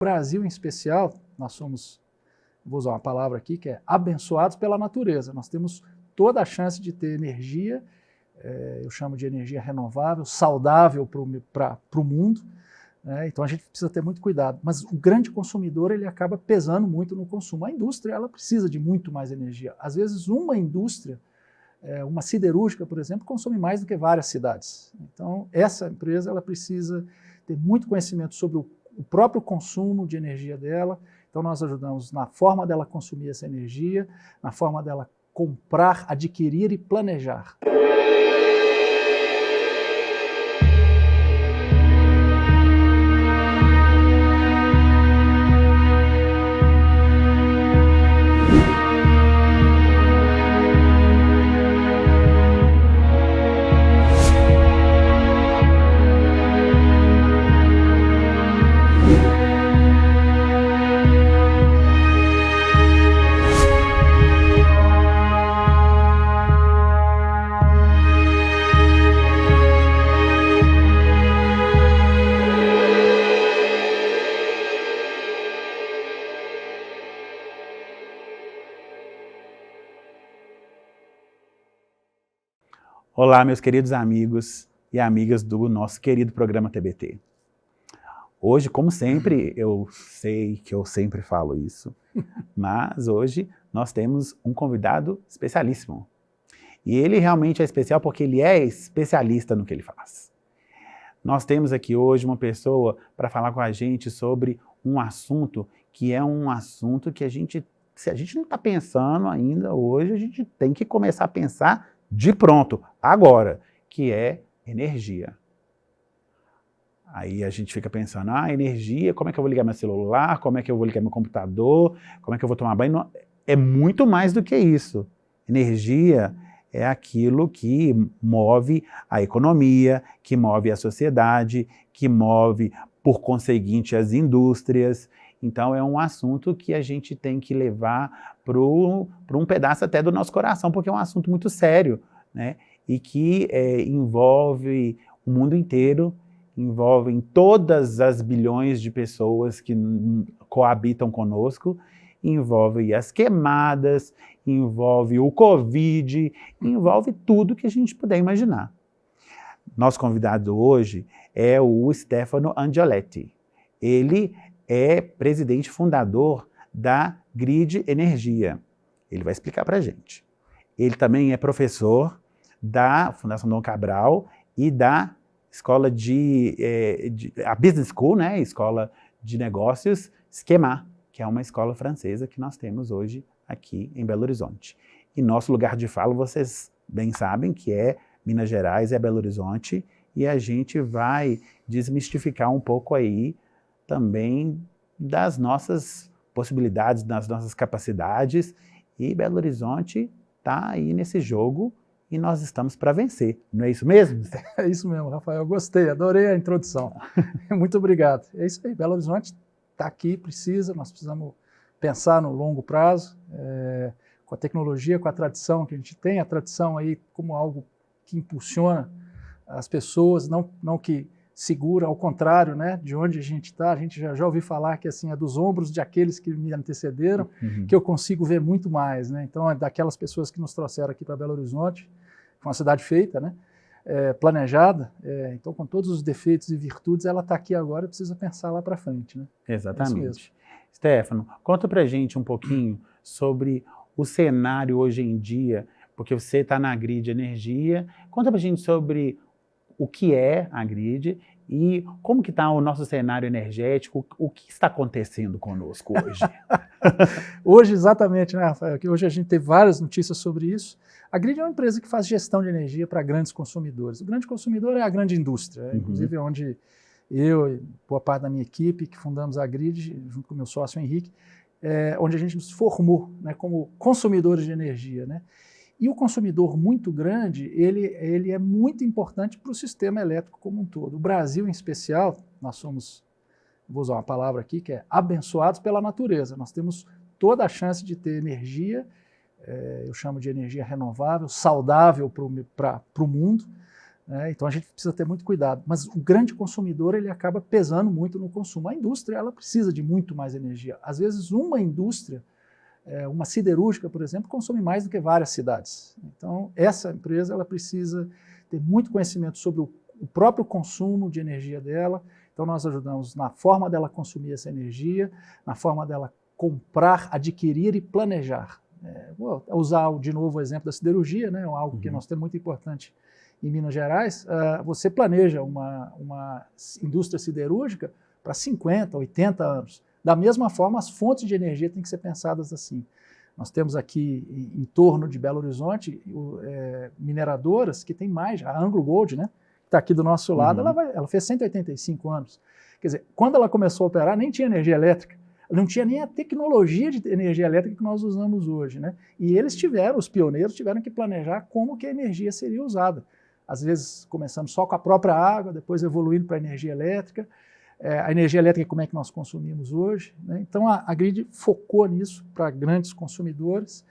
Brasil, em especial, nós somos, vou usar uma palavra aqui, que é abençoados pela natureza. Nós temos toda a chance de ter energia, eu chamo de energia renovável, saudável para o mundo, né? Então a gente precisa ter muito cuidado. Mas o grande consumidor, ele acaba pesando muito no consumo. A indústria, ela precisa de muito mais energia. Às vezes uma indústria, uma siderúrgica, por exemplo, consome mais do que várias cidades. Então essa empresa, ela precisa ter muito conhecimento sobre o próprio consumo de energia dela. Então nós ajudamos na forma dela consumir essa energia, na forma dela comprar, adquirir e planejar. Olá, meus queridos amigos e amigas do nosso querido programa TBT. Hoje, como sempre, eu sei que eu sempre falo isso, mas hoje nós temos um convidado especialíssimo. E ele realmente é especial porque ele é especialista no que ele faz. Nós temos aqui hoje uma pessoa para falar com a gente sobre um assunto que é um assunto que se a gente não está pensando ainda hoje, a gente tem que começar a pensar de pronto, agora, que é energia. Aí a gente fica pensando, energia, como é que eu vou ligar meu celular, como é que eu vou ligar meu computador, como é que eu vou tomar banho? Não, é muito mais do que isso. Energia é aquilo que move a economia, que move a sociedade, que move, por conseguinte, as indústrias. Então é um assunto que a gente tem que levar para um pedaço até do nosso coração, porque é um assunto muito sério, né? E que envolve o mundo inteiro, envolve todas as bilhões de pessoas que coabitam conosco, envolve as queimadas, envolve o Covid, envolve tudo que a gente puder imaginar. Nosso convidado hoje é o Stefano Angioletti. Ele é presidente fundador da Grid Energia. Ele vai explicar para a gente. Ele também é professor da Fundação Dom Cabral e da escola a Business School, né? Escola de Negócios Schema, que é uma escola francesa que nós temos hoje aqui em Belo Horizonte. E nosso lugar de fala, vocês bem sabem, que é Minas Gerais, é Belo Horizonte, e a gente vai desmistificar um pouco aí também das nossas possibilidades, das nossas capacidades, e Belo Horizonte está aí nesse jogo e nós estamos para vencer, não é isso mesmo? É isso mesmo, Rafael, gostei, adorei a introdução. Muito obrigado. É isso aí, Belo Horizonte está aqui, nós precisamos pensar no longo prazo, com a tecnologia, com a tradição que a gente tem, a tradição aí como algo que impulsiona as pessoas, não que segura, ao contrário, né, de onde a gente está. A gente já ouviu falar que assim, é dos ombros de aqueles que me antecederam, que eu consigo ver muito mais, né? Então é daquelas pessoas que nos trouxeram aqui para Belo Horizonte, que é uma cidade feita, né, planejada, então com todos os defeitos e virtudes, ela está aqui agora e precisa pensar lá para frente, né? Exatamente. É isso mesmo. Stefano, conta para a gente um pouquinho sobre o cenário hoje em dia, porque você está na Grid Energia. Conta para a gente sobre o que é a Grid e como que está o nosso cenário energético, o que está acontecendo conosco hoje? Hoje, exatamente, né, Rafael? Que hoje a gente teve várias notícias sobre isso. A Grid é uma empresa que faz gestão de energia para grandes consumidores. O grande consumidor é a grande indústria, inclusive onde eu e boa parte da minha equipe, que fundamos a Grid, junto com o meu sócio Henrique, onde a gente nos formou, né, como consumidores de energia, né? E o consumidor muito grande, ele é muito importante para o sistema elétrico como um todo. O Brasil, em especial, nós somos, vou usar uma palavra aqui, que é abençoados pela natureza. Nós temos toda a chance de ter energia, eu chamo de energia renovável, saudável para o mundo, né? Então a gente precisa ter muito cuidado. Mas o grande consumidor ele acaba pesando muito no consumo. A indústria ela precisa de muito mais energia. Às vezes uma indústria, uma siderúrgica, por exemplo, consome mais do que várias cidades. Então essa empresa ela precisa ter muito conhecimento sobre o próprio consumo de energia dela. Então nós ajudamos na forma dela consumir essa energia, na forma dela comprar, adquirir e planejar. Vou usar de novo o exemplo da siderurgia, né? Algo que nós temos muito importante em Minas Gerais. Você planeja uma indústria siderúrgica para 50, 80 anos. Da mesma forma, as fontes de energia têm que ser pensadas assim. Nós temos aqui em torno de Belo Horizonte mineradoras que tem mais, a Anglo Gold, né? Que está aqui do nosso lado, ela fez 185 anos. Quer dizer, quando ela começou a operar, nem tinha energia elétrica. Não tinha nem a tecnologia de energia elétrica que nós usamos hoje, né? E eles os pioneiros tiveram que planejar como que a energia seria usada. Às vezes começando só com a própria água, depois evoluindo para a energia elétrica. A energia elétrica, como é que nós consumimos hoje, né? Então a Grid focou nisso para grandes consumidores.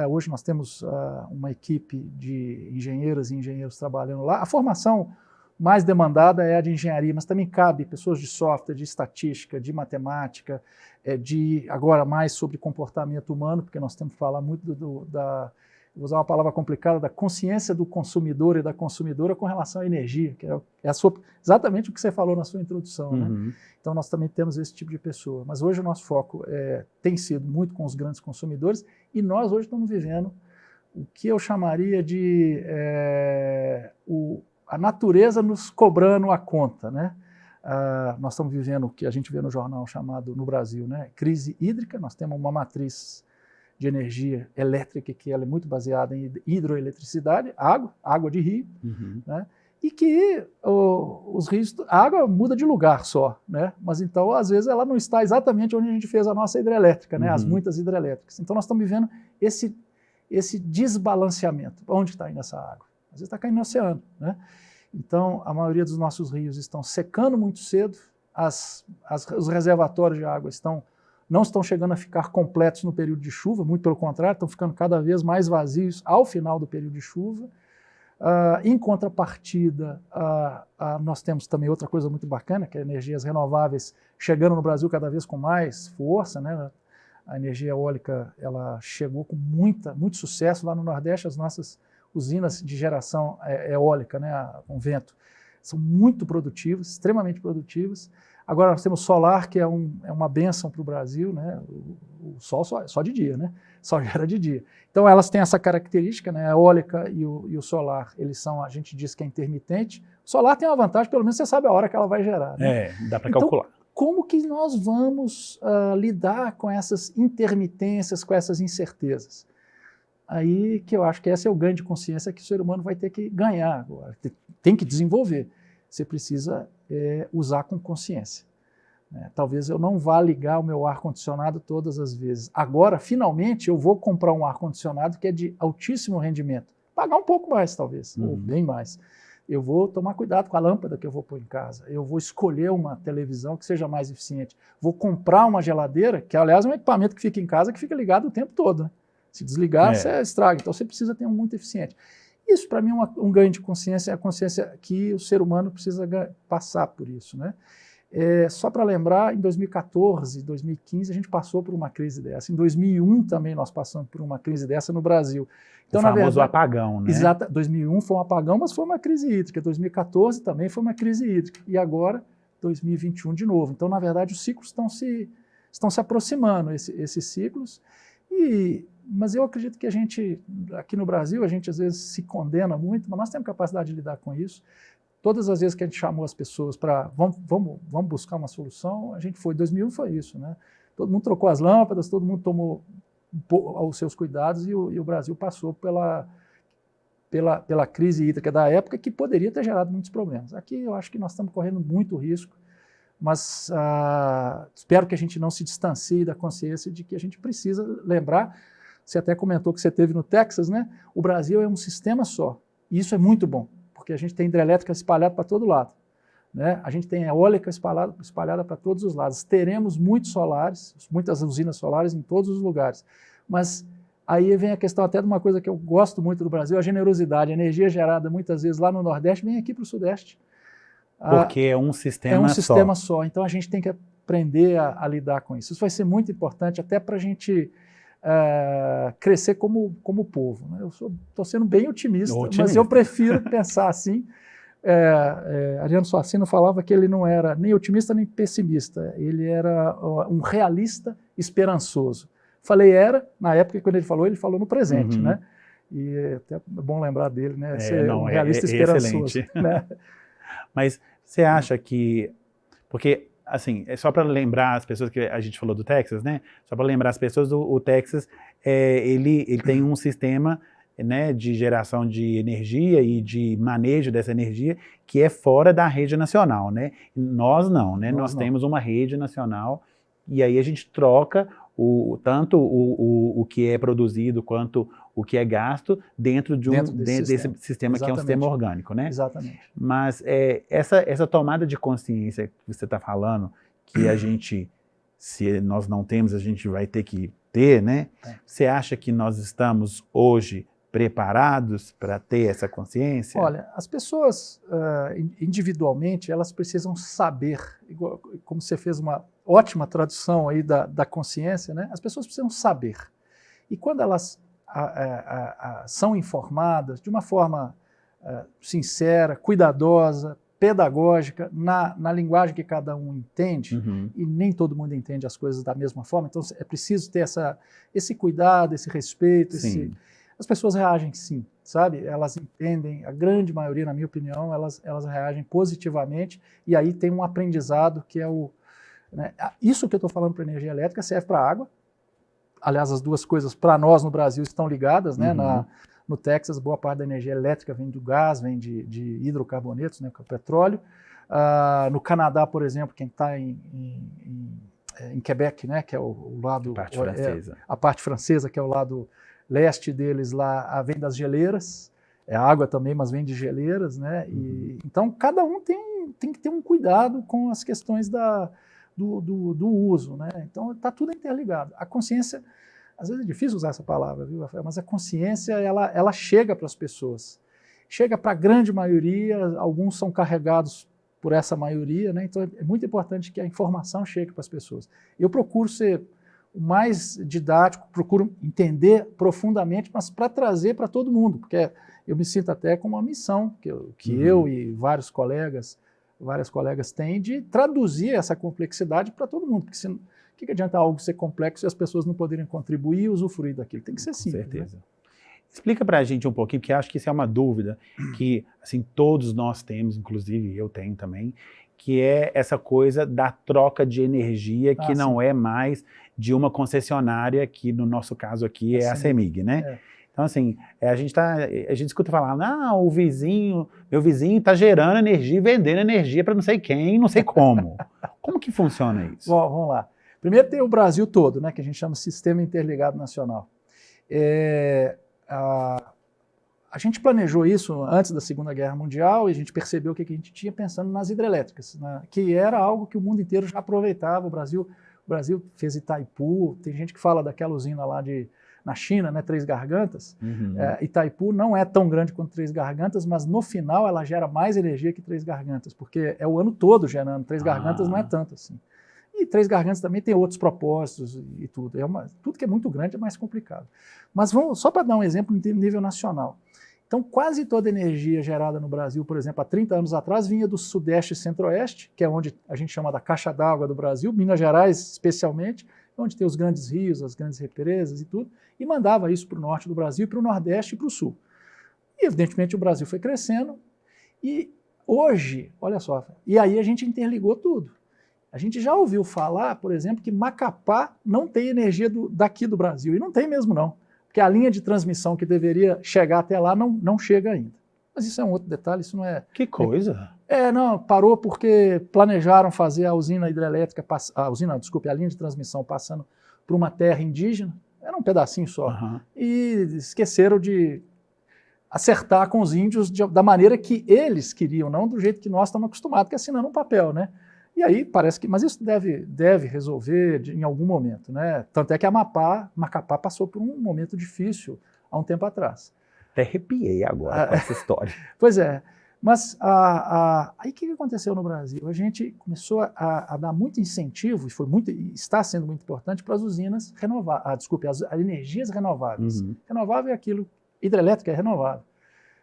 Hoje nós temos uma equipe de engenheiras e engenheiros trabalhando lá. A formação mais demandada é a de engenharia, mas também cabe pessoas de software, de estatística, de matemática, agora mais sobre comportamento humano, porque nós temos que falar muito vou usar uma palavra complicada, da consciência do consumidor e da consumidora com relação à energia, que exatamente o que você falou na sua introdução, né? Então nós também temos esse tipo de pessoa, mas hoje o nosso foco tem sido muito com os grandes consumidores e nós hoje estamos vivendo o que eu chamaria de a natureza nos cobrando a conta, né? Nós estamos vivendo o que a gente vê no jornal chamado, no Brasil, né, crise hídrica. Nós temos uma matriz de energia elétrica que ela é muito baseada em hidroeletricidade, água de rio, né? E que os rios, a água muda de lugar só, né? Mas então às vezes ela não está exatamente onde a gente fez a nossa hidrelétrica, né? As muitas hidrelétricas. Então nós estamos vivendo esse desbalanceamento. Onde está indo essa água? Às vezes está caindo no oceano, né? Então, a maioria dos nossos rios estão secando muito cedo, os reservatórios de água não estão chegando a ficar completos no período de chuva, muito pelo contrário, estão ficando cada vez mais vazios ao final do período de chuva. Em contrapartida, nós temos também outra coisa muito bacana, que é energias renováveis chegando no Brasil cada vez com mais força, né? A energia eólica ela chegou com muito sucesso lá no Nordeste. As nossas usinas de geração eólica, né, com vento, são muito produtivas, extremamente produtivas. Agora nós temos solar, que é uma bênção para o Brasil, né? O sol só de dia, né? Só gera de dia. Então elas têm essa característica, né? A eólica e o solar, eles são, a gente diz que é intermitente. O solar tem uma vantagem, pelo menos você sabe a hora que ela vai gerar, né? Dá para calcular. Como que nós vamos lidar com essas intermitências, com essas incertezas? Aí que eu acho que esse é o ganho de consciência que o ser humano vai ter que ganhar agora, tem que desenvolver. Você precisa usar com consciência, né? Talvez eu não vá ligar o meu ar-condicionado todas as vezes. Agora, finalmente, eu vou comprar um ar-condicionado que é de altíssimo rendimento. Pagar um pouco mais, talvez, ou bem mais. Eu vou tomar cuidado com a lâmpada que eu vou pôr em casa. Eu vou escolher uma televisão que seja mais eficiente. Vou comprar uma geladeira, que aliás é um equipamento que fica em casa, que fica ligado o tempo todo, né? Se desligar, você estraga. Então você precisa ter um muito eficiente. Isso, para mim, é um ganho de consciência, é a consciência que o ser humano precisa passar por isso, né? Só para lembrar, em 2014, 2015, a gente passou por uma crise dessa. Em 2001 também nós passamos por uma crise dessa no Brasil. Então, o famoso apagão, né? Exato. 2001 foi um apagão, mas foi uma crise hídrica. 2014 também foi uma crise hídrica. E agora, 2021 de novo. Então, na verdade, os ciclos estão se aproximando, esses ciclos. Mas eu acredito que a gente, aqui no Brasil, a gente às vezes se condena muito, mas nós temos capacidade de lidar com isso. Todas as vezes que a gente chamou as pessoas para vamos buscar uma solução, a gente foi. 2001 foi isso, né? Todo mundo trocou as lâmpadas, todo mundo tomou os seus cuidados e o Brasil passou pela crise hídrica da época, que poderia ter gerado muitos problemas. Aqui eu acho que nós estamos correndo muito risco, mas espero que a gente não se distancie da consciência de que a gente precisa lembrar. Você até comentou que você teve no Texas, né? O Brasil é um sistema só, e isso é muito bom, porque a gente tem hidrelétrica espalhada para todo lado, né? A gente tem eólica espalhada para todos os lados. Teremos muitas usinas solares em todos os lugares, mas Aí vem a questão até de uma coisa que eu gosto muito do Brasil, a generosidade. A energia gerada muitas vezes lá no Nordeste vem aqui para o Sudeste. Porque é um sistema só. É um sistema só. Então a gente tem que aprender a lidar com isso. Isso vai ser muito importante até para a gente crescer como povo. Né? Eu estou sendo bem otimista, mas eu prefiro pensar assim. Ariano Suassuna falava que ele não era nem otimista nem pessimista. Ele era um realista esperançoso. Falei na época quando ele falou no presente, né? E até é bom lembrar dele, né? Ser um realista esperançoso. Né? Mas você acha que... Porque, assim, é só para lembrar as pessoas que a gente falou do Texas, né? Só para lembrar as pessoas, o Texas, ele tem um sistema, né, de geração de energia e de manejo dessa energia que é fora da rede nacional, né? Nós não, né? Nós temos uma rede nacional e aí a gente troca tanto o que é produzido quanto o que é gasto dentro desse sistema que é um sistema orgânico, né? Exatamente. Mas essa tomada de consciência que você está falando, que a gente, se nós não temos, a gente vai ter que ter, né? Você acha que nós estamos hoje preparados para ter essa consciência? Olha, as pessoas individualmente, elas precisam saber, como você fez uma ótima tradução aí da consciência, né? As pessoas precisam saber. E quando elas são informadas de uma forma sincera, cuidadosa, pedagógica, na linguagem que cada um entende, e nem todo mundo entende as coisas da mesma forma, então é preciso ter esse cuidado, esse respeito, as pessoas reagem sim, sabe? Elas entendem, a grande maioria, na minha opinião, elas reagem positivamente, e aí tem um aprendizado que é né? Isso que eu estou falando para energia elétrica serve para a água. Aliás, as duas coisas para nós no Brasil estão ligadas, né? No Texas, boa parte da energia elétrica vem do gás, vem de hidrocarbonetos, né, que é o petróleo. No Canadá, por exemplo, quem está em Quebec, né, que é o lado... A parte francesa. A parte francesa, que é o lado leste deles, lá vem das geleiras. É água também, mas vem de geleiras, né? Então, cada um tem que ter um cuidado com as questões do uso, né? Então, está tudo interligado. A consciência, às vezes é difícil usar essa palavra, viu, Rafael? Mas a consciência, ela chega para as pessoas. Chega para a grande maioria, alguns são carregados por essa maioria, né? Então, é muito importante que a informação chegue para as pessoas. Eu procuro ser o mais didático, procuro entender profundamente, mas para trazer para todo mundo, porque eu me sinto até com uma missão que eu e várias colegas têm de traduzir essa complexidade para todo mundo, porque o que adianta algo ser complexo e as pessoas não poderem contribuir e usufruir daquilo? Tem que ser simples. Com certeza. Né? Explica para a gente um pouquinho, porque acho que isso é uma dúvida que assim, todos nós temos, inclusive eu tenho também, que é essa coisa da troca de energia que não é mais de uma concessionária, que no nosso caso aqui é a CEMIG, né? Então, assim, a gente escuta falar, meu vizinho está gerando energia e vendendo energia para não sei quem, não sei como. Como que funciona isso? Bom, vamos lá. Primeiro tem o Brasil todo, né, que a gente chama de Sistema Interligado Nacional. A gente planejou isso antes da Segunda Guerra Mundial e a gente percebeu o que a gente tinha pensando nas hidrelétricas, né, que era algo que o mundo inteiro já aproveitava. O Brasil fez Itaipu, tem gente que fala daquela usina lá na China, né, Três Gargantas. Itaipu não é tão grande quanto Três Gargantas, mas no final ela gera mais energia que Três Gargantas, porque é o ano todo gerando. Três Gargantas não é tanto assim. E Três Gargantas também tem outros propósitos e tudo. Tudo que é muito grande é mais complicado. Mas vamos só para dar um exemplo em nível nacional. Então, quase toda a energia gerada no Brasil, por exemplo, há 30 anos atrás, vinha do Sudeste e Centro-Oeste, que é onde a gente chama da caixa d'água do Brasil, Minas Gerais especialmente, onde tem os grandes rios, as grandes represas e tudo, e mandava isso para o norte do Brasil, para o Nordeste e para o Sul. E, evidentemente, o Brasil foi crescendo, e hoje, olha só, e aí a gente interligou tudo. A gente já ouviu falar, por exemplo, que Macapá não tem energia daqui do Brasil, e não tem mesmo não, porque a linha de transmissão que deveria chegar até lá não chega ainda. Mas isso é um outro detalhe, isso não é... Que coisa! Não, parou porque planejaram fazer a usina hidrelétrica, a linha de transmissão passando por uma terra indígena, era um pedacinho só, e esqueceram de acertar com os índios da maneira que eles queriam, não do jeito que nós estamos acostumados, que é assinando um papel, né? E aí parece que, mas isso deve resolver em algum momento, né? Tanto é que Macapá passou por um momento difícil há um tempo atrás. Até arrepiei agora com essa história. Pois é, mas aí o que aconteceu no Brasil? A gente começou a dar muito incentivo, e está sendo muito importante para as usinas renováveis, as energias renováveis. Uhum. Renovável é aquilo, hidrelétrica é renovável,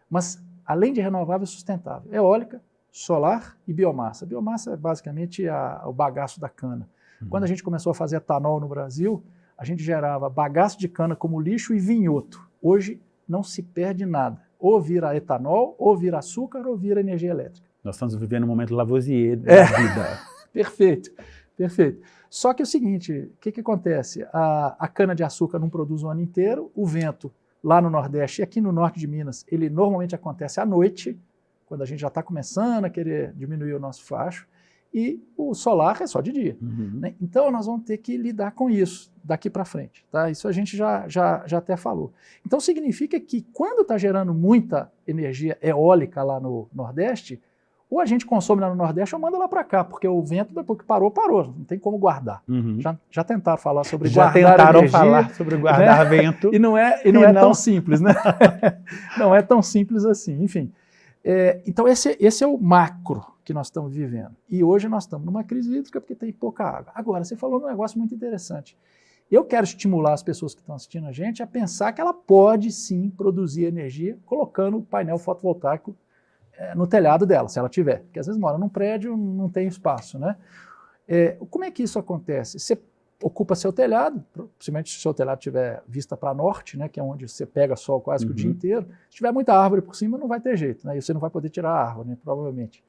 mas além de renovável, sustentável. Eólica, solar e biomassa. Biomassa é basicamente o bagaço da cana. Uhum. Quando a gente começou a fazer etanol no Brasil, a gente gerava bagaço de cana como lixo e vinhoto. Hoje não se perde nada. Ou vira etanol, ou vira açúcar, ou vira energia elétrica. Nós estamos vivendo um momento Lavoisier da vida. Perfeito, perfeito. Só que é o seguinte, o que acontece? A cana-de-açúcar não produz o ano inteiro, o vento lá no Nordeste e aqui no Norte de Minas, ele normalmente acontece à noite, quando a gente já está começando a querer diminuir o nosso facho, e o solar é só de dia. Uhum. Né? Então nós vamos ter que lidar com isso daqui para frente. Tá? Isso a gente já até falou. Então significa que quando está gerando muita energia eólica lá no Nordeste, ou a gente consome lá no Nordeste ou manda lá para cá, porque o vento depois que parou, não tem como guardar. Uhum. Já tentaram falar sobre Já guardar tentaram energia, falar sobre guardar né? vento. E não é tão simples, né? Não é tão simples assim, enfim. Então esse é o macro que nós estamos vivendo. E hoje nós estamos numa crise hídrica porque tem pouca água. Agora, você falou um negócio muito interessante. Eu quero estimular as pessoas que estão assistindo a gente a pensar que ela pode sim produzir energia colocando o painel fotovoltaico no telhado dela, se ela tiver. Porque às vezes mora num prédio, não tem espaço, né? Como é que isso acontece? Você ocupa seu telhado, principalmente se o seu telhado tiver vista para norte, né, que é onde você pega sol quase que o dia inteiro. Se tiver muita árvore por cima, não vai ter jeito, né? E você não vai poder tirar a árvore, né, provavelmente.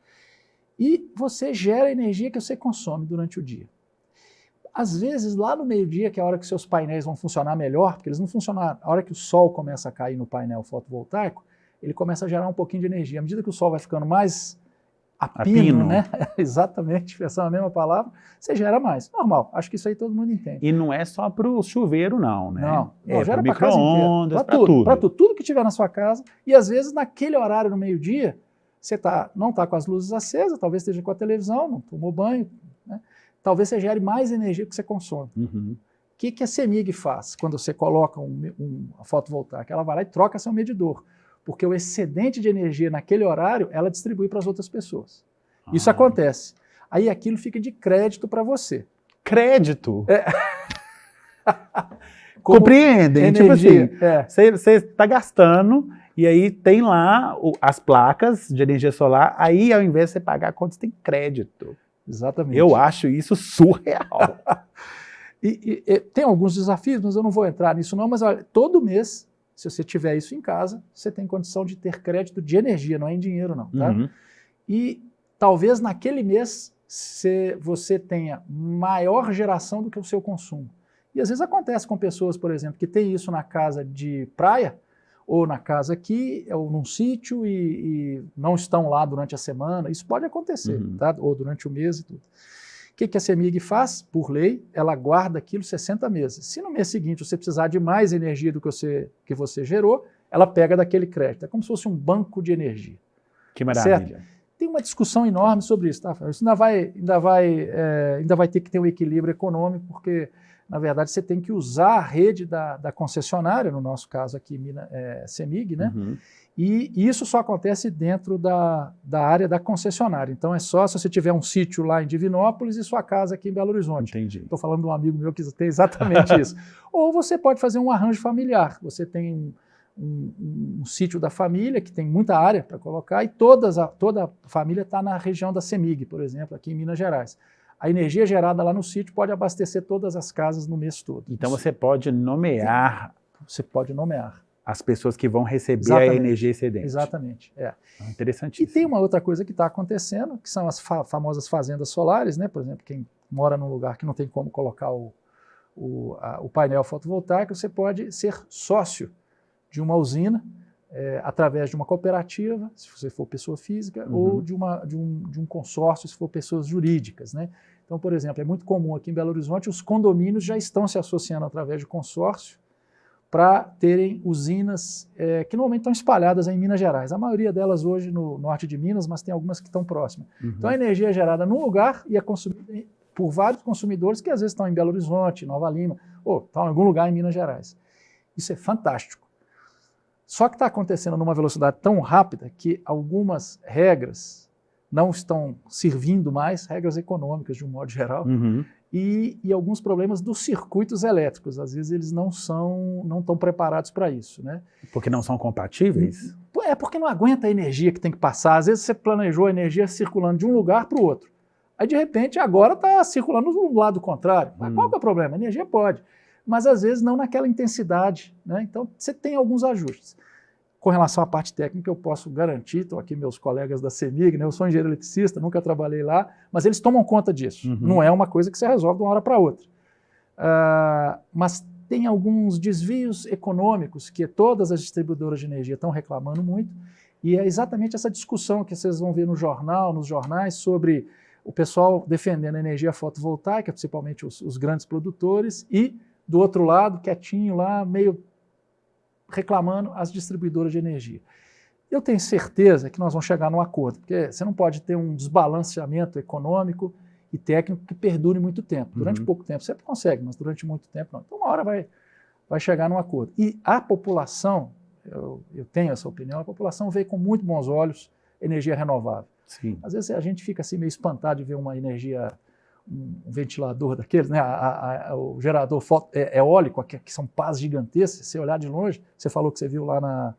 E você gera a energia que você consome durante o dia. Às vezes, lá no meio-dia, que é a hora que seus painéis vão funcionar melhor, porque eles não funcionam, a hora que o sol começa a cair no painel fotovoltaico, ele começa a gerar um pouquinho de energia. À medida que o sol vai ficando mais a pino, né? Exatamente, essa é a mesma palavra, você gera mais. Normal, acho que isso aí todo mundo entende. E não é só para o chuveiro, não, né? Não, gera para micro-ondas, para tudo. Para tudo que tiver na sua casa. E às vezes, naquele horário, no meio-dia, você não está com as luzes acesas, talvez esteja com a televisão, não tomou banho, né? Talvez você gere mais energia que você consome. Uhum. O que a CEMIG faz quando você coloca uma fotovoltaica? Ela vai lá e troca seu medidor, porque o excedente de energia naquele horário, ela distribui para as outras pessoas. Isso acontece. Aí aquilo fica de crédito para você. Crédito? Compreendem? Energia, tipo assim, você está gastando e aí tem lá as placas de energia solar, aí ao invés de você pagar a conta, você tem crédito. Exatamente. Eu acho isso surreal. e tem alguns desafios, mas eu não vou entrar nisso não, mas olha, todo mês, se você tiver isso em casa, você tem condição de ter crédito de energia, não é em dinheiro não, tá? Uhum. E talvez naquele mês você tenha maior geração do que o seu consumo. E às vezes acontece com pessoas, por exemplo, que tem isso na casa de praia, ou na casa aqui, ou num sítio, e não estão lá durante a semana. Isso pode acontecer, tá? Ou durante o mês e tudo. O que a CEMIG faz? Por lei, ela guarda aquilo 60 meses. Se no mês seguinte você precisar de mais energia do que você gerou, ela pega daquele crédito. É como se fosse um banco de energia. Que maravilha. Certo? Tem uma discussão enorme sobre isso, tá? Isso ainda vai ter que ter um equilíbrio econômico, porque na verdade, você tem que usar a rede da concessionária, no nosso caso aqui, CEMIG, né? Uhum. E isso só acontece dentro da área da concessionária. Então, é só se você tiver um sítio lá em Divinópolis e sua casa aqui em Belo Horizonte. Entendi. Estou falando de um amigo meu que tem exatamente isso. Ou você pode fazer um arranjo familiar. Você tem um sítio da família, que tem muita área para colocar, e toda a família está na região da CEMIG, por exemplo, aqui em Minas Gerais. A energia gerada lá no sítio pode abastecer todas as casas no mês todo. Então você pode nomear... Você pode nomear. As pessoas que vão receber a energia excedente. Exatamente. Interessantíssimo. E tem uma outra coisa que está acontecendo, que são as famosas fazendas solares, né? Por exemplo, quem mora num lugar que não tem como colocar o painel fotovoltaico, você pode ser sócio de uma usina, através de uma cooperativa, se você for pessoa física, ou de um consórcio, se for pessoas jurídicas, né? Então, por exemplo, é muito comum aqui em Belo Horizonte, os condomínios já estão se associando através de consórcio para terem usinas que normalmente estão espalhadas em Minas Gerais. A maioria delas hoje no norte de Minas, mas tem algumas que estão próximas. Então a energia é gerada num lugar e é consumida por vários consumidores que às vezes estão em Belo Horizonte, Nova Lima, ou estão em algum lugar em Minas Gerais. Isso é fantástico. Só que está acontecendo numa velocidade tão rápida que algumas regras não estão servindo mais, regras econômicas de um modo geral, e alguns problemas dos circuitos elétricos. Às vezes eles não estão preparados para isso, né? Porque não são compatíveis? É porque não aguenta a energia que tem que passar. Às vezes você planejou a energia circulando de um lugar para o outro. Aí de repente agora está circulando do lado contrário. Mas qual que é o problema? A energia pode, mas às vezes não naquela intensidade, né? Então você tem alguns ajustes. Com relação à parte técnica, eu posso garantir, estão aqui meus colegas da CEMIG, né? Eu sou engenheiro eletricista, nunca trabalhei lá, mas eles tomam conta disso. Não é uma coisa que você resolve de uma hora para outra. Mas tem alguns desvios econômicos que todas as distribuidoras de energia estão reclamando muito, e é exatamente essa discussão que vocês vão ver no jornal, nos jornais, sobre o pessoal defendendo a energia fotovoltaica, principalmente os grandes produtores, e do outro lado, quietinho lá, meio reclamando as distribuidoras de energia. Eu tenho certeza que nós vamos chegar num acordo, porque você não pode ter um desbalanceamento econômico e técnico que perdure muito tempo. Durante pouco tempo você consegue, mas durante muito tempo não. Então uma hora vai chegar num acordo. E a população, eu tenho essa opinião, a população vê com muito bons olhos energia renovável. Sim. Às vezes a gente fica assim meio espantado de ver uma energia, um ventilador daqueles, né? O gerador eólico, que são pás gigantescas, se você olhar de longe, você falou que você viu lá na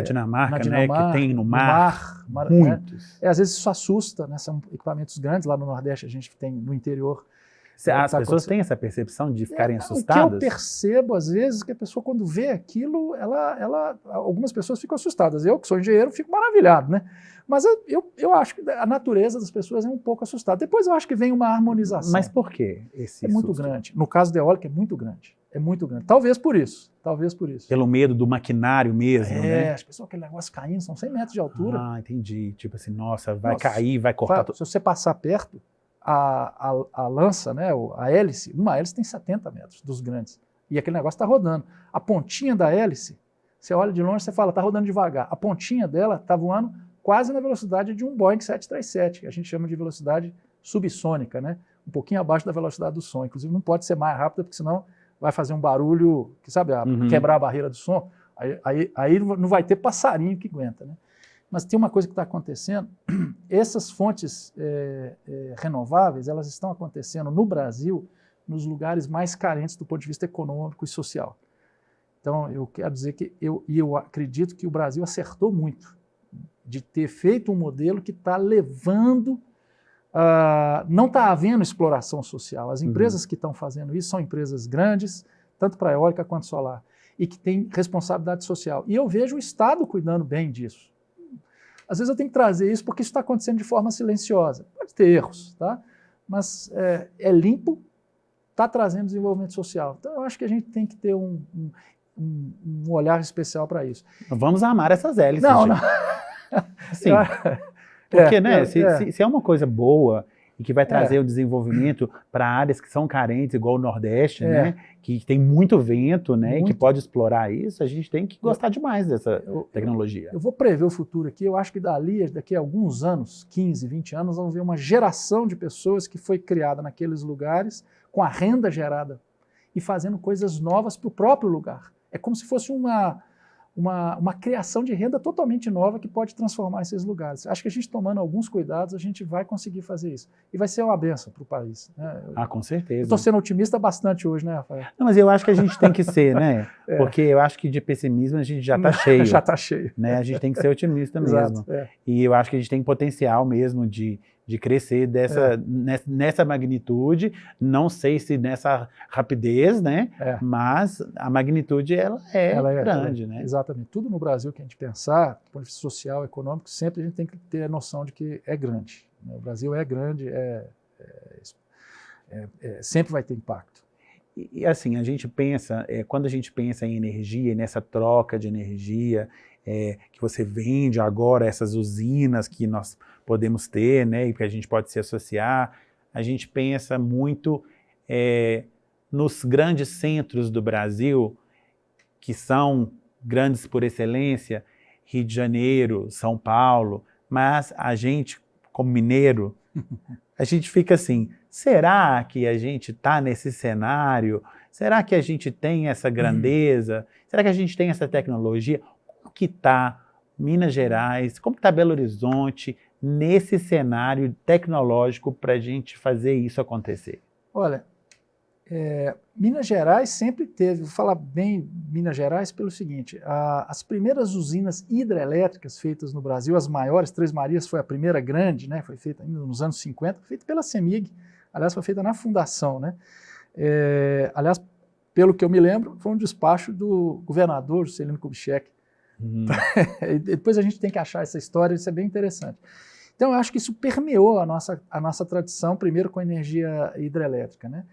Dinamarca, né? Que tem no mar, muitos. Né? Às vezes isso assusta, né? São equipamentos grandes, lá no Nordeste a gente tem no interior. As pessoas têm essa percepção de ficarem assustadas? O que eu percebo, às vezes, que a pessoa, quando vê aquilo, algumas pessoas ficam assustadas. Eu, que sou engenheiro, fico maravilhado, né? Mas eu acho que a natureza das pessoas é um pouco assustada. Depois eu acho que vem uma harmonização. Mas por quê esse É muito grande. No caso da eólica, é muito grande. É muito grande. Talvez por isso. Pelo medo do maquinário mesmo, né? As pessoas, aquele negócio caindo, são 100 metros de altura. Ah, entendi. Tipo assim, nossa, vai cair, vai cortar tudo. Se você passar perto, a lança, né, a hélice, uma hélice tem 70 metros dos grandes. E aquele negócio está rodando. A pontinha da hélice, você olha de longe e fala, está rodando devagar. A pontinha dela está voando quase na velocidade de um Boeing 737, que a gente chama de velocidade subsônica, né? Um pouquinho abaixo da velocidade do som. Inclusive não pode ser mais rápida, porque senão vai fazer um barulho, que sabe, quebrar a barreira do som. Aí não vai ter passarinho que aguenta, né? Mas tem uma coisa que está acontecendo, essas fontes renováveis, elas estão acontecendo no Brasil, nos lugares mais carentes do ponto de vista econômico e social. Então, eu quero dizer que eu acredito que o Brasil acertou muito de ter feito um modelo que está levando... não está havendo exploração social. As empresas que estão fazendo isso são empresas grandes, tanto para eólica quanto solar, e que têm responsabilidade social. E eu vejo o Estado cuidando bem disso. Às vezes eu tenho que trazer isso porque isso está acontecendo de forma silenciosa. Pode ter erros, tá? Mas é limpo, está trazendo desenvolvimento social. Então eu acho que a gente tem que ter um olhar especial para isso. Vamos amar essas hélices. Não. Sim. Porque, né, se é uma coisa boa e que vai trazer o desenvolvimento para áreas que são carentes, igual o Nordeste, né, que tem muito vento, né, e que pode explorar isso, a gente tem que gostar demais dessa tecnologia. Eu vou prever o futuro aqui, eu acho que daqui a alguns anos, 15, 20 anos, vamos ver uma geração de pessoas que foi criada naqueles lugares, com a renda gerada, e fazendo coisas novas para o próprio lugar. É como se fosse uma criação de renda totalmente nova que pode transformar esses lugares. Acho que a gente tomando alguns cuidados, a gente vai conseguir fazer isso. E vai ser uma benção para o país. Né? Com certeza. Estou sendo otimista bastante hoje, né, Rafael? Não, mas eu acho que a gente tem que ser, né? Porque eu acho que de pessimismo a gente já está cheio. Já está cheio. Né? A gente tem que ser otimista mesmo. Exato, E eu acho que a gente tem potencial mesmo de crescer nessa magnitude, não sei se nessa rapidez, né? Mas a magnitude ela é grande, né? Exatamente. Tudo no Brasil que a gente pensar, do ponto de vista social, econômico, sempre a gente tem que ter a noção de que é grande. Né? O Brasil é grande, sempre vai ter impacto. E assim, a gente pensa, quando a gente pensa em energia, nessa troca de energia, que você vende agora, essas usinas que nós podemos ter, né, e que a gente pode se associar, a gente pensa muito nos grandes centros do Brasil, que são grandes por excelência, Rio de Janeiro, São Paulo, mas a gente, como mineiro, a gente fica assim, será que a gente está nesse cenário? Será que a gente tem essa grandeza? Será que a gente tem essa tecnologia? Como que está Minas Gerais? Como está Belo Horizonte nesse cenário tecnológico para a gente fazer isso acontecer? Olha, Minas Gerais sempre teve, vou falar bem Minas Gerais pelo seguinte, as primeiras usinas hidrelétricas feitas no Brasil, as maiores, Três Marias foi a primeira grande, né, foi feita ainda nos anos 50, feita pela CEMIG, aliás foi feita na fundação, né, aliás, pelo que eu me lembro, foi um despacho do governador Juscelino Kubitschek. Depois a gente tem que achar essa história, isso é bem interessante. Então eu acho que isso permeou a nossa tradição, primeiro com a energia hidrelétrica, né?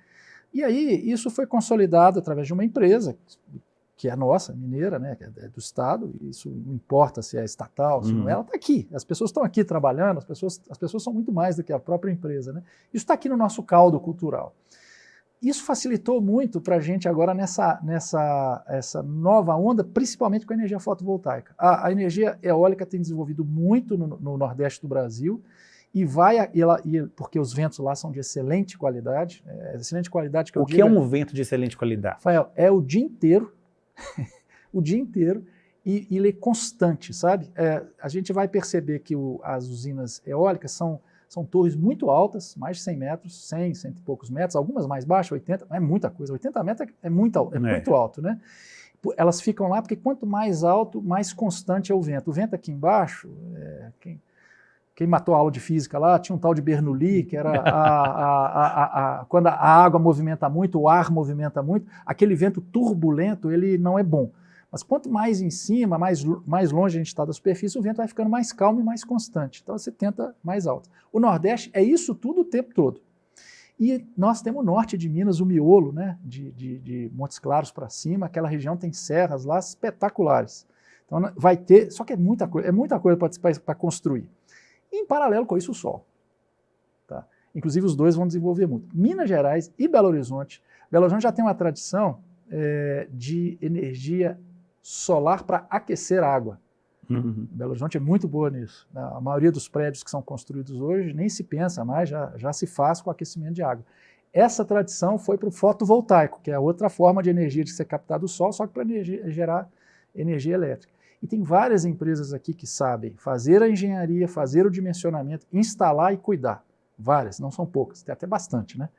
E aí, isso foi consolidado através de uma empresa, que é nossa, mineira, né, que é do Estado, e isso não importa se é estatal, se não é, ela está aqui. As pessoas estão aqui trabalhando, as pessoas são muito mais do que a própria empresa, né? Isso está aqui no nosso caldo cultural. Isso facilitou muito para a gente agora essa nova onda, principalmente com a energia fotovoltaica. A energia eólica tem desenvolvido muito no Nordeste do Brasil, porque os ventos lá são de excelente qualidade, que eu digo... O que é um vento de excelente qualidade? Rafael, é o dia inteiro, o dia inteiro, e ele é constante, sabe? A gente vai perceber que as usinas eólicas são torres muito altas, mais de 100 metros, 100 e poucos metros, algumas mais baixas, 80, é muita coisa, 80 metros é muito alto, né? Elas ficam lá porque quanto mais alto, mais constante é o vento. O vento aqui embaixo, quem matou a aula de física lá, tinha um tal de Bernoulli, que era quando a água movimenta muito, o ar movimenta muito, aquele vento turbulento, ele não é bom. Mas quanto mais em cima, mais longe a gente está da superfície, o vento vai ficando mais calmo e mais constante. Então você tenta mais alto. O Nordeste é isso tudo o tempo todo. E nós temos o norte de Minas, o miolo, né, de Montes Claros para cima, aquela região tem serras lá espetaculares. Então vai ter, só que é muita coisa para construir. E, em paralelo com isso, o sol. Tá? Inclusive, os dois vão desenvolver muito. Minas Gerais e Belo Horizonte já tem uma tradição de energia solar para aquecer água. Belo Horizonte é muito boa nisso. A maioria dos prédios que são construídos hoje nem se pensa mais, já se faz com aquecimento de água. Essa tradição foi para o fotovoltaico, que é a outra forma de energia de ser captada do sol, só que para gerar energia elétrica. E tem várias empresas aqui que sabem fazer a engenharia, fazer o dimensionamento, instalar e cuidar. Várias, não são poucas, tem até bastante, né?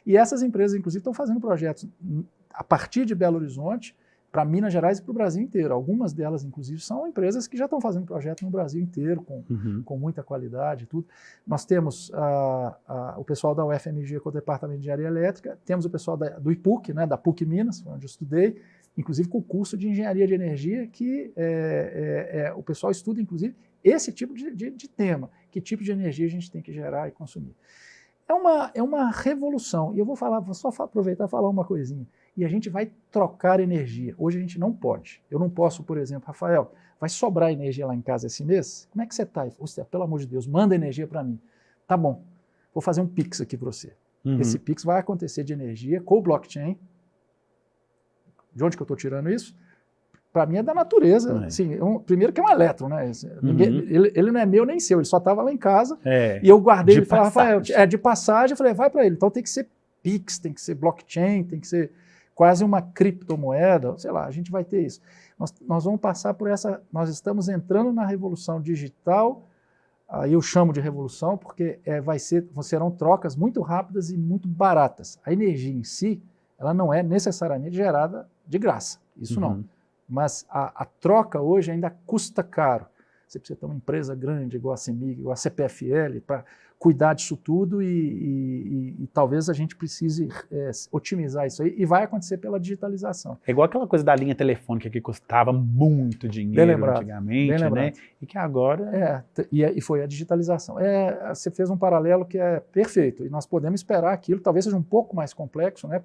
E essas empresas, inclusive, estão fazendo projetos a partir de Belo Horizonte para Minas Gerais e para o Brasil inteiro. Algumas delas, inclusive, são empresas que já estão fazendo projeto no Brasil inteiro, com muita qualidade e tudo. Nós temos o pessoal da UFMG com o Departamento de Engenharia Elétrica, temos o pessoal do IPUC, né, da PUC Minas, onde eu estudei, inclusive com o curso de Engenharia de Energia, que o pessoal estuda, inclusive, esse tipo de tema, que tipo de energia a gente tem que gerar e consumir. É uma revolução, e eu vou só aproveitar e falar uma coisinha, e a gente vai trocar energia. Hoje a gente não pode. Eu não posso, por exemplo, Rafael, vai sobrar energia lá em casa esse mês? Como é que você está? Pelo amor de Deus, manda energia para mim. Tá bom, vou fazer um Pix aqui para você. Esse Pix vai acontecer de energia com o blockchain. De onde que eu estou tirando isso? Para mim é da natureza. Assim, primeiro que é um elétron, né? Ele não é meu nem seu, ele só estava lá em casa. E eu guardei ele e falei, Rafael, de passagem, eu falei, vai para ele. Então tem que ser Pix, tem que ser blockchain, tem que ser quase uma criptomoeda, sei lá, a gente vai ter isso. Nós vamos passar por nós estamos entrando na revolução digital, aí eu chamo de revolução porque serão trocas muito rápidas e muito baratas. A energia em si, ela não é necessariamente gerada de graça, isso não. Mas a troca hoje ainda custa caro. Você precisa ter uma empresa grande, igual a CEMIG, igual a CPFL, para cuidar disso tudo e talvez a gente precise otimizar isso aí, e vai acontecer pela digitalização. É igual aquela coisa da linha telefônica que custava muito dinheiro antigamente, né? E que agora... E foi a digitalização. Você fez um paralelo que é perfeito, e nós podemos esperar aquilo, talvez seja um pouco mais complexo, né?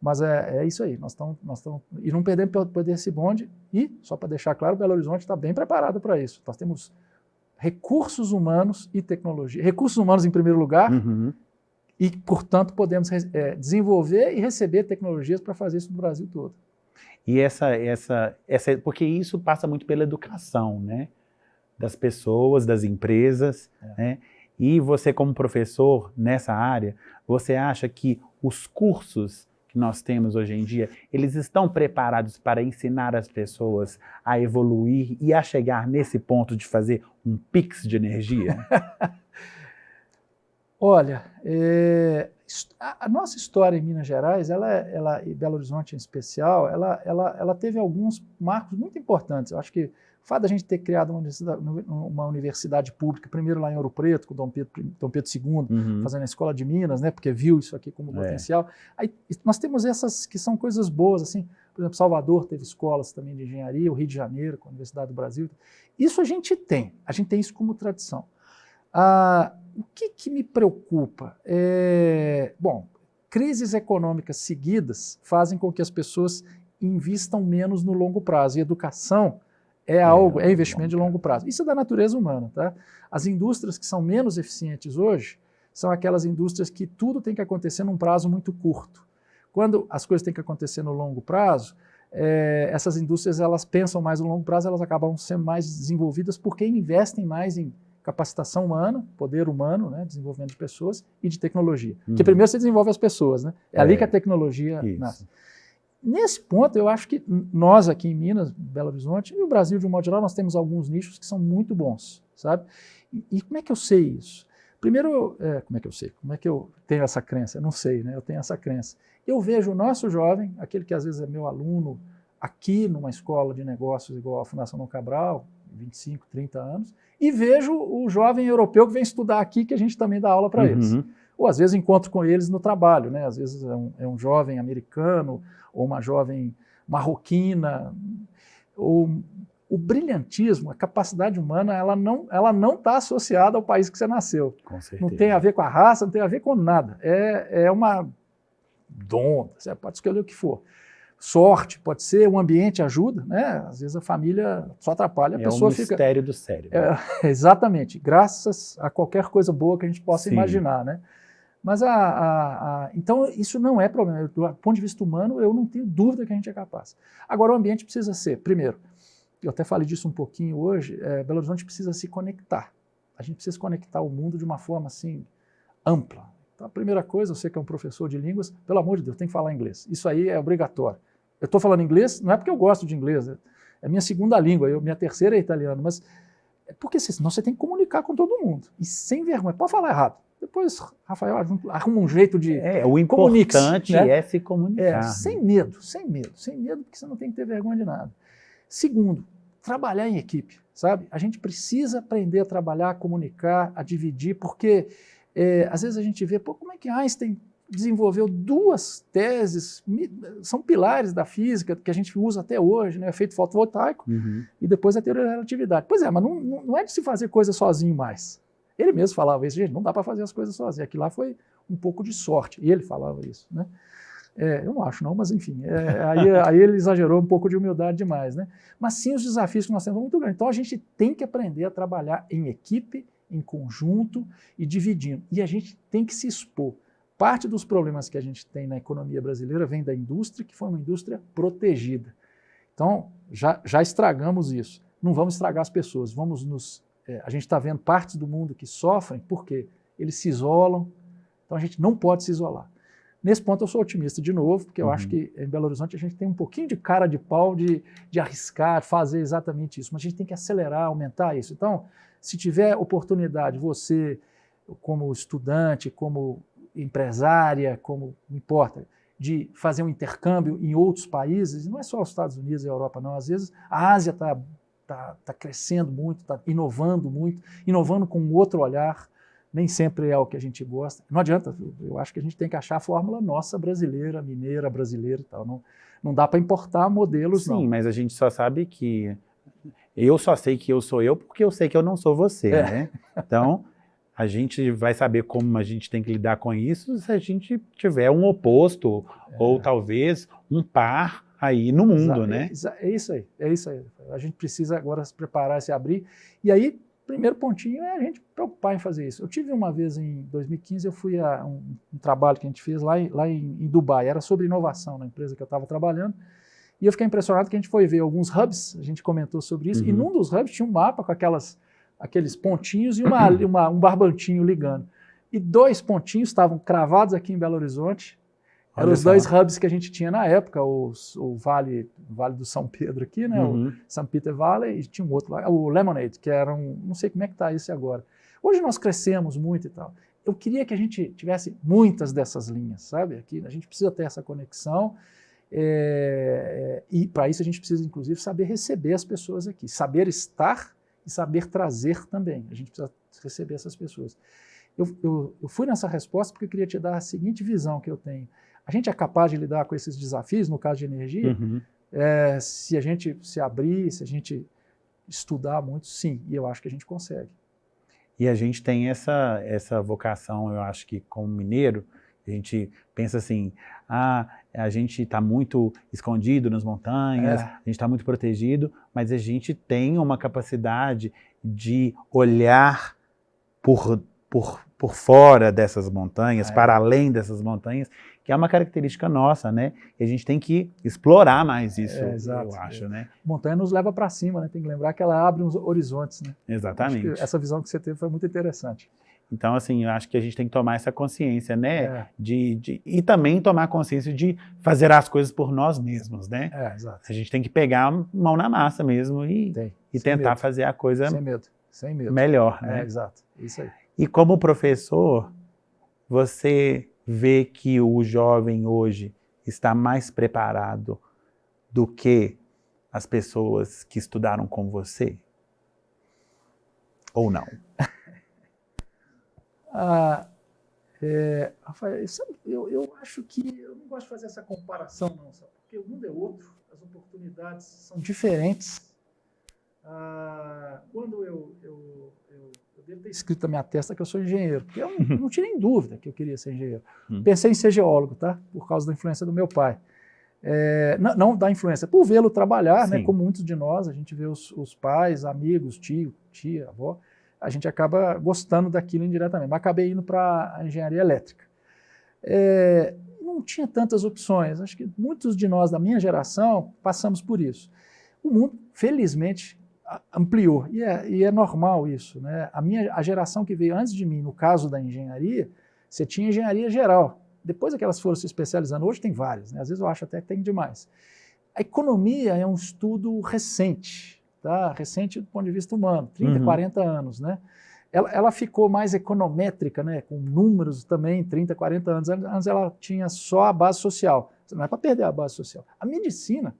Mas é isso aí, nós estamos e não perdemos poder esse bonde, e, só para deixar claro, Belo Horizonte está bem preparado para isso. Nós temos recursos humanos e tecnologia. Recursos humanos em primeiro lugar, e, portanto, podemos desenvolver e receber tecnologias para fazer isso no Brasil todo. E porque isso passa muito pela educação, né? Das pessoas, das empresas, né? E você como professor nessa área, você acha que os cursos que nós temos hoje em dia, eles estão preparados para ensinar as pessoas a evoluir e a chegar nesse ponto de fazer um pix de energia? Olha, a nossa história em Minas Gerais, e Belo Horizonte em especial, ela teve alguns marcos muito importantes. Eu acho que o fato da gente ter criado uma universidade pública, primeiro lá em Ouro Preto, com Dom Pedro II, fazendo a Escola de Minas, né, porque viu isso aqui como potencial. Aí nós temos essas que são coisas boas, assim, por exemplo, Salvador teve escolas também de engenharia, o Rio de Janeiro, com a Universidade do Brasil. Isso a gente tem isso como tradição. O que me preocupa? Bom, crises econômicas seguidas fazem com que as pessoas invistam menos no longo prazo. E educação é investimento de longo prazo. Isso é da natureza humana, tá? As indústrias que são menos eficientes hoje são aquelas indústrias que tudo tem que acontecer num prazo muito curto. Quando as coisas têm que acontecer no longo prazo, essas indústrias elas pensam mais no longo prazo, elas acabam sendo mais desenvolvidas porque investem mais em capacitação humana, poder humano, né, desenvolvimento de pessoas e de tecnologia. Porque primeiro você desenvolve as pessoas, né? Ali que a tecnologia nasce. Nesse ponto, eu acho que nós aqui em Minas, Belo Horizonte, e o Brasil de um modo geral, nós temos alguns nichos que são muito bons, sabe? E como é que eu sei isso? Primeiro, como é que eu sei? Como é que eu tenho essa crença? Eu não sei, né? Eu tenho essa crença. Eu vejo o nosso jovem, aquele que às vezes é meu aluno, aqui numa escola de negócios igual a Fundação Dom Cabral, 25, 30 anos, e vejo o jovem europeu que vem estudar aqui, que a gente também dá aula para eles. Ou às vezes encontro com eles no trabalho, né? Às vezes é um jovem americano, ou uma jovem marroquina. O brilhantismo, a capacidade humana, ela não está associada ao país que você nasceu. Com certeza. Não tem a ver com a raça, não tem a ver com nada. É uma dom, você pode escolher o que for. Sorte, pode ser, o ambiente ajuda, né? Às vezes a família só atrapalha, a pessoa fica... É o mistério do cérebro. Exatamente, graças a qualquer coisa boa que a gente possa imaginar, né? Mas então isso não é problema. Do ponto de vista humano, eu não tenho dúvida que a gente é capaz. Agora, o ambiente precisa ser, primeiro, eu até falei disso um pouquinho hoje, Belo Horizonte precisa se conectar. A gente precisa se conectar ao mundo de uma forma assim, ampla. Então, a primeira coisa, você que é um professor de línguas, pelo amor de Deus, tem que falar inglês. Isso aí é obrigatório. Eu estou falando inglês, não é porque eu gosto de inglês, é minha segunda língua, minha terceira é italiano, mas é porque senão você tem que comunicar com todo mundo. E sem vergonha, pode falar errado. Depois, Rafael, arruma um jeito de... O importante, né, é se comunicar. Sem medo, porque você não tem que ter vergonha de nada. Segundo, trabalhar em equipe, sabe? A gente precisa aprender a trabalhar, a comunicar, a dividir, porque às vezes a gente vê, como é que Einstein desenvolveu 2 teses, são pilares da física que a gente usa até hoje, né? Efeito fotovoltaico e depois a teoria da relatividade. Pois é, mas não é de se fazer coisa sozinho mais. Ele mesmo falava isso, gente, não dá para fazer as coisas sozinho. Aquilo lá foi um pouco de sorte, e ele falava isso, né? Eu não acho não, mas enfim, aí ele exagerou um pouco de humildade demais, né? Mas sim, os desafios que nós temos são muito grandes. Então a gente tem que aprender a trabalhar em equipe, em conjunto e dividindo. E a gente tem que se expor. Parte dos problemas que a gente tem na economia brasileira vem da indústria, que foi uma indústria protegida. Então, já estragamos isso. Não vamos estragar as pessoas, a gente está vendo partes do mundo que sofrem porque eles se isolam, então a gente não pode se isolar. Nesse ponto eu sou otimista de novo, porque eu acho que em Belo Horizonte a gente tem um pouquinho de cara de pau de arriscar, fazer exatamente isso, mas a gente tem que acelerar, aumentar isso. Então, se tiver oportunidade, você como estudante, como empresária, como não importa, de fazer um intercâmbio em outros países, não é só os Estados Unidos e a Europa não, às vezes a Ásia está crescendo muito, está inovando muito, inovando com um outro olhar, nem sempre é o que a gente gosta. Não adianta, eu acho que a gente tem que achar a fórmula nossa brasileira, mineira, brasileira e tal. Não dá para importar modelos, não. Sim, mas a gente só sabe que... Eu só sei que eu sou eu porque eu sei que eu não sou você, né? Então, a gente vai saber como a gente tem que lidar com isso se a gente tiver um oposto ou talvez um par aí no mundo, né? É isso aí. A gente precisa agora se preparar, se abrir. E aí, primeiro pontinho é a gente preocupar em fazer isso. Eu tive uma vez em 2015, eu fui a um trabalho que a gente fez lá em Dubai, era sobre inovação na empresa que eu estava trabalhando, E eu fiquei impressionado que a gente foi ver alguns hubs, a gente comentou sobre isso, e num dos hubs tinha um mapa com aqueles pontinhos e um barbantinho ligando. E 2 pontinhos estavam cravados aqui em Belo Horizonte. Eram os 2 hubs que a gente tinha na época, o Vale do São Pedro aqui, né? O St. Peter Valley, e tinha um outro lá, o Lemonade, que era não sei como é que está esse agora. Hoje nós crescemos muito e tal. Eu queria que a gente tivesse muitas dessas linhas, sabe? Aqui a gente precisa ter essa conexão, e para isso a gente precisa, inclusive, saber receber as pessoas aqui, saber estar e saber trazer também. A gente precisa receber essas pessoas. Eu fui nessa resposta porque eu queria te dar a seguinte visão que eu tenho. A gente é capaz de lidar com esses desafios, no caso de energia, se a gente se abrir, se a gente estudar muito, sim, e eu acho que a gente consegue. E a gente tem essa vocação, eu acho que como mineiro, a gente pensa assim, a gente está muito escondido nas montanhas, a gente está muito protegido, mas a gente tem uma capacidade de olhar por fora dessas montanhas, para além dessas montanhas, que é uma característica nossa, né? E a gente tem que explorar mais isso, eu acho, né? Montanha nos leva para cima, né? Tem que lembrar que ela abre uns horizontes, né? Exatamente. Acho que essa visão que você teve foi muito interessante. Então, assim, eu acho que a gente tem que tomar essa consciência, né? E também tomar consciência de fazer as coisas por nós mesmos, né? Exato. A gente tem que pegar a mão na massa mesmo e tentar fazer a coisa sem medo. Melhor, né? Exato. Isso aí. E como professor, você vê que o jovem hoje está mais preparado do que as pessoas que estudaram com você? Ou não? Rafael, sabe, eu acho que eu não gosto de fazer essa comparação, não, sabe? Porque o mundo é outro, as oportunidades são diferentes. Quando eu devo ter escrito na minha testa que eu sou engenheiro, porque eu não tinha nem dúvida que eu queria ser engenheiro. Pensei em ser geólogo, tá? Por causa da influência do meu pai. Não da influência, por vê-lo trabalhar, né? Como muitos de nós, a gente vê os pais, amigos, tio, tia, avó, a gente acaba gostando daquilo indiretamente. Mas acabei indo para a engenharia elétrica. Não tinha tantas opções. Acho que muitos de nós da minha geração passamos por isso. O mundo, felizmente, ampliou, e é normal isso, né? A geração que veio antes de mim, no caso da engenharia, você tinha engenharia geral, depois é que elas foram se especializando, hoje tem várias, né? Às vezes eu acho até que tem demais. A economia é um estudo recente, tá? Recente do ponto de vista humano, 30, 40 anos, né? Ela ficou mais econométrica, né? Com números também, 30, 40 anos, antes ela tinha só a base social, não é para perder a base social. A medicina,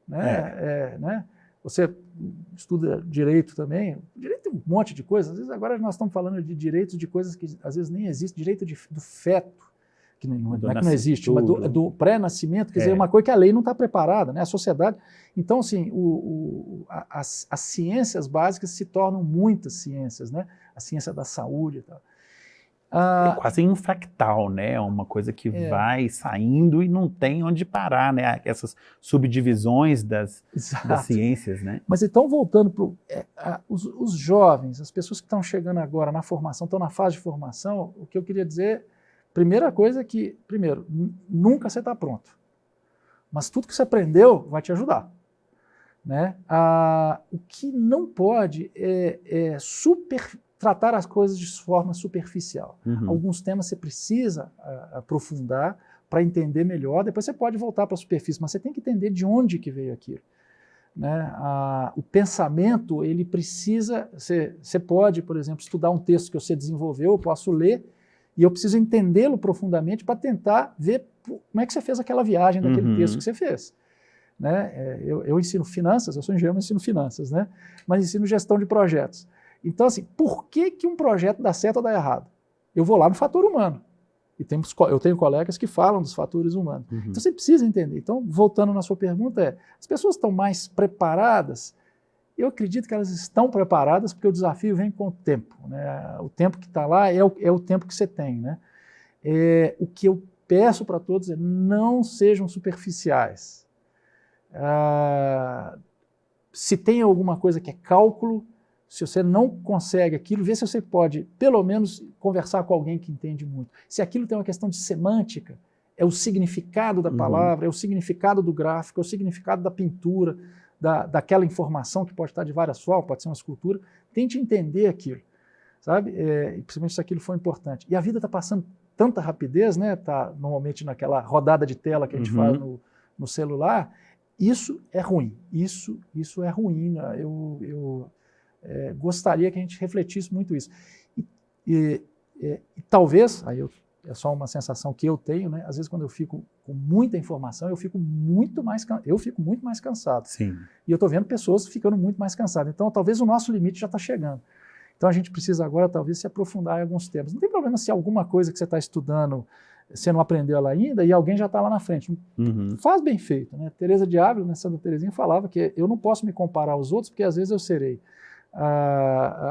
né? Você estuda direito também, direito tem um monte de coisas, às vezes agora nós estamos falando de direitos de coisas que às vezes nem existem, direito do feto, que não é que não existe, mas do pré-nascimento, quer dizer, uma coisa que a lei não está preparada, né? A sociedade. Então, assim, as ciências básicas se tornam muitas ciências, né? A ciência da saúde e tal. É quase um fractal, né? Uma coisa que vai saindo e não tem onde parar, né? Essas subdivisões das ciências, né? Mas então, voltando para os jovens, as pessoas que estão chegando agora na formação, estão na fase de formação, o que eu queria dizer, primeira coisa é que, primeiro, nunca você está pronto. Mas tudo que você aprendeu vai te ajudar, né? O que não pode é tratar as coisas de forma superficial. Alguns temas você precisa aprofundar para entender melhor, depois você pode voltar para a superfície, mas você tem que entender de onde que veio aquilo, né? O pensamento, ele precisa, você pode, por exemplo, estudar um texto que você desenvolveu, eu posso ler, e eu preciso entendê-lo profundamente para tentar ver como é que você fez aquela viagem daquele texto que você fez. Né? Eu ensino finanças, eu sou engenheiro, mas ensino finanças, né? Mas ensino gestão de projetos. Então, assim, por que um projeto dá certo ou dá errado? Eu vou lá no fator humano. E eu tenho colegas que falam dos fatores humanos. Então, você precisa entender. Então, voltando na sua pergunta, as pessoas estão mais preparadas? Eu acredito que elas estão preparadas porque o desafio vem com o tempo, né? O tempo que está lá é o tempo que você tem, né? O que eu peço para todos é não sejam superficiais. Se tem alguma coisa que é cálculo, se você não consegue aquilo, vê se você pode, pelo menos, conversar com alguém que entende muito. Se aquilo tem uma questão de semântica, é o significado da palavra, é o significado do gráfico, é o significado da pintura, daquela informação que pode estar de várias formas, pode ser uma escultura. Tente entender aquilo, sabe? E principalmente se aquilo for importante. E a vida está passando tanta rapidez, né? Está normalmente naquela rodada de tela que a gente faz no celular. Isso é ruim. Isso é ruim. Né? Eu gostaria que a gente refletisse muito isso. E talvez, é só uma sensação que eu tenho, né? Às vezes quando eu fico com muita informação, eu fico muito mais cansado. Sim. E eu estou vendo pessoas ficando muito mais cansadas. Então, talvez o nosso limite já está chegando. Então, a gente precisa agora, talvez, se aprofundar em alguns temas. Não tem problema se alguma coisa que você está estudando, você não aprendeu ela ainda e alguém já está lá na frente. Faz bem feito. Né? Teresa de Ávila, né, Santa Teresinha, falava que eu não posso me comparar aos outros, porque às vezes eu serei.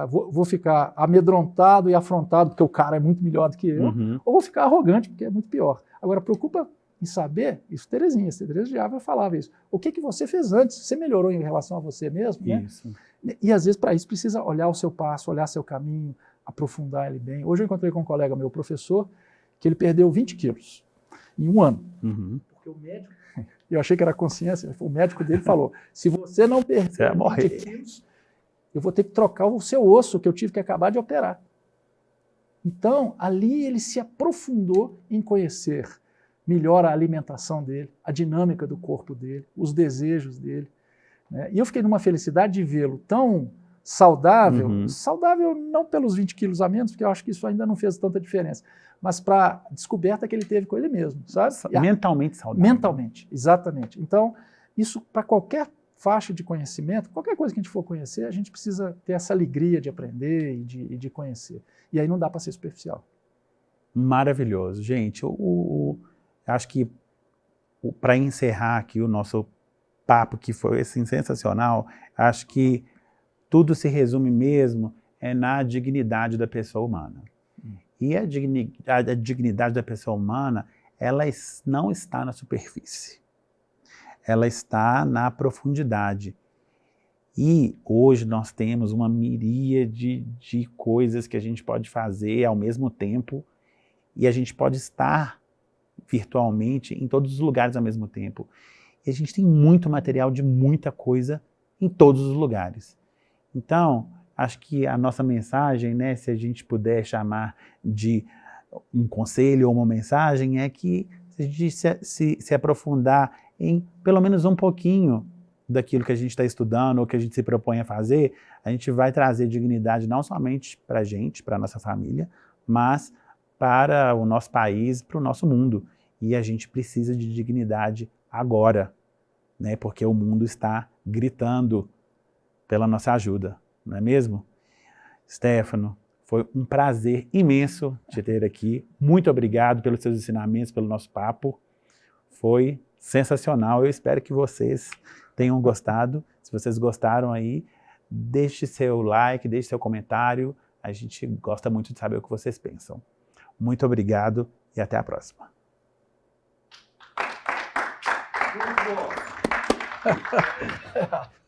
Vou ficar amedrontado e afrontado porque o cara é muito melhor do que eu, ou vou ficar arrogante porque é muito pior. Agora, preocupa em saber, isso Teresa de Ávila falava isso, o que você fez antes? Você melhorou em relação a você mesmo? Isso. Né? E às vezes para isso precisa olhar o seu passo, olhar seu caminho, aprofundar ele bem. Hoje eu encontrei com um colega meu, professor, que ele perdeu 20 quilos em um ano. Porque o médico, eu achei que era consciência, o médico dele falou, se você não perder 20 quilos, eu vou ter que trocar o seu osso, que eu tive que acabar de operar. Então, ali ele se aprofundou em conhecer melhor a alimentação dele, a dinâmica do corpo dele, os desejos dele. Né? E eu fiquei numa felicidade de vê-lo tão saudável, saudável não pelos 20 quilos a menos, porque eu acho que isso ainda não fez tanta diferença, mas para a descoberta que ele teve com ele mesmo. Sabe? Mentalmente saudável. Mentalmente, exatamente. Então, isso para qualquer faixa de conhecimento, qualquer coisa que a gente for conhecer, a gente precisa ter essa alegria de aprender e de conhecer. E aí não dá para ser superficial. Maravilhoso. Gente, acho que para encerrar aqui o nosso papo, que foi assim, sensacional, acho que tudo se resume mesmo na dignidade da pessoa humana. E a dignidade da pessoa humana, ela não está na superfície. Ela está na profundidade. E hoje nós temos uma miríade de coisas que a gente pode fazer ao mesmo tempo e a gente pode estar virtualmente em todos os lugares ao mesmo tempo. E a gente tem muito material de muita coisa em todos os lugares. Então, acho que a nossa mensagem, né, se a gente puder chamar de um conselho ou uma mensagem, é que se a gente se aprofundar em pelo menos um pouquinho daquilo que a gente está estudando ou que a gente se propõe a fazer, a gente vai trazer dignidade não somente para a gente, para a nossa família, mas para o nosso país, para o nosso mundo. E a gente precisa de dignidade agora, né? Porque o mundo está gritando pela nossa ajuda, não é mesmo? Stefano, foi um prazer imenso te ter aqui. Muito obrigado pelos seus ensinamentos, pelo nosso papo. Foi sensacional. Eu espero que vocês tenham gostado. Se vocês gostaram aí, deixe seu like, deixe seu comentário. A gente gosta muito de saber o que vocês pensam. Muito obrigado e até a próxima. Muito bom.